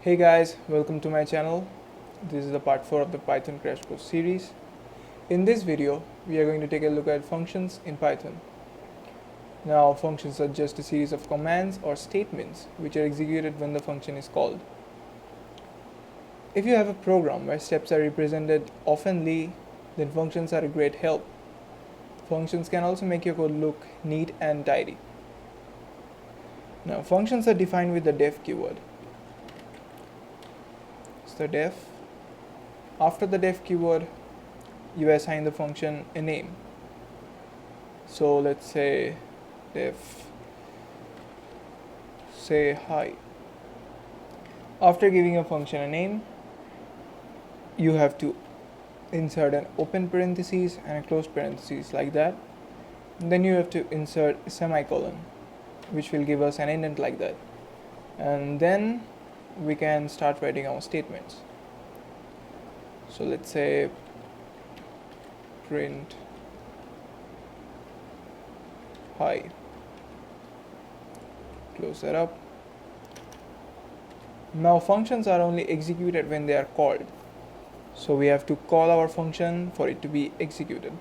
Hey guys, welcome to my channel. This is the part 4 of the Python Crash Course series. In this video, we are going to take a look at functions in Python. Now, functions are just a series of commands or statements which are executed when the function is called. If you have a program where steps are represented oftenly, then functions are a great help. Functions can also make your code look neat and tidy. Now, functions are defined with the def keyword. The def. After the def keyword, you assign the function a name. So let's say def say hi. After giving a function a name, you have to insert an open parenthesis and a closed parenthesis like that. And then you have to insert a semicolon, which will give us an indent like that. And then we can start writing our statements. So let's say print hi, close that up. Now functions are only executed when they are called, so we have to call our function for it to be executed.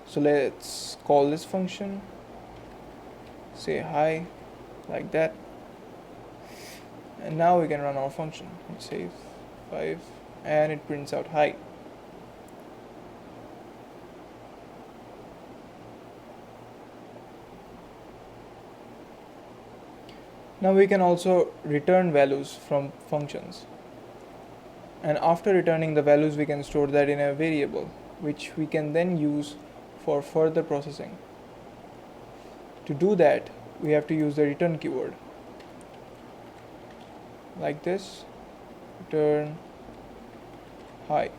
So let's call this function, say hi, like that. And now we can run our function. Let's say 5 and it prints out hi. Now we can also return values from functions. And after returning the values, we can store that in a variable, which we can then use for further processing. To do that, we have to use the return keyword. Like this, return hi.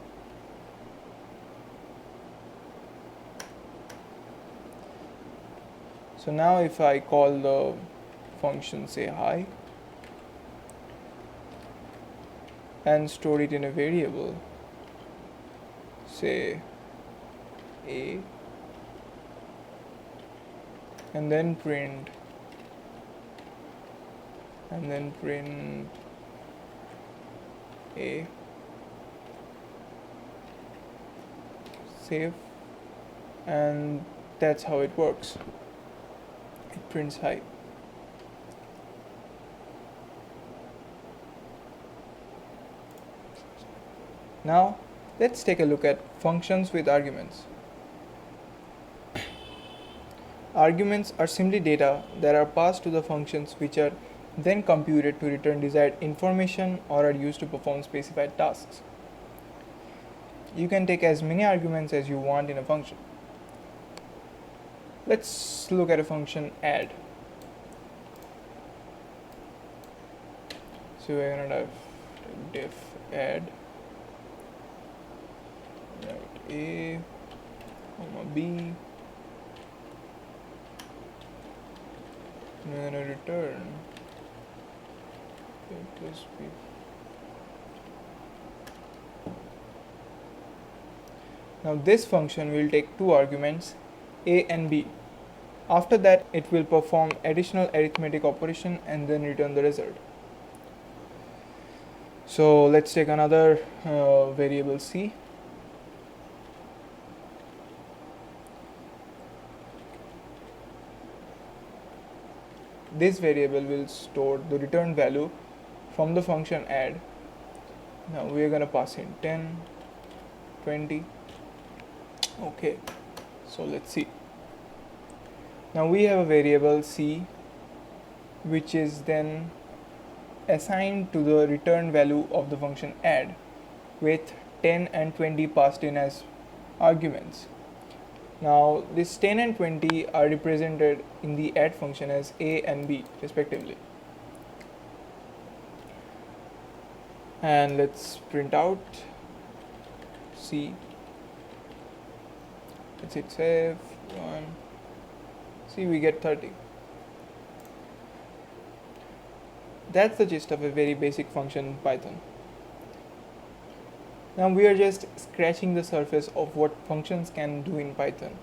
So now if I call the function say hi and store it in a variable, say a, and then print a, save, and that's how it works. It prints hi. Now let's take a look at functions with arguments. Arguments are simply data that are passed to the functions, which are then computed to return desired information or are used to perform specified tasks. You can take as many arguments as you want in a function. Let's look at a function add. So we're going to have def add, right, a, comma b, and we're going to return a plus b. Now this function will take two arguments, a and b. After that, it will perform additional arithmetic operation and then return the result. So let's take another variable c. This variable will store the return value from the function add. Now we are going to pass in 10, 20. Okay, so let's see. Now we have a variable c, which is then assigned to the return value of the function add, with 10 and 20 passed in as arguments. Now this 10 and 20 are represented in the add function as a and b respectively. And let's print out c. Let's hit save, run. See, we get 30. That's the gist of a very basic function in Python. Now we are just scratching the surface of what functions can do in Python.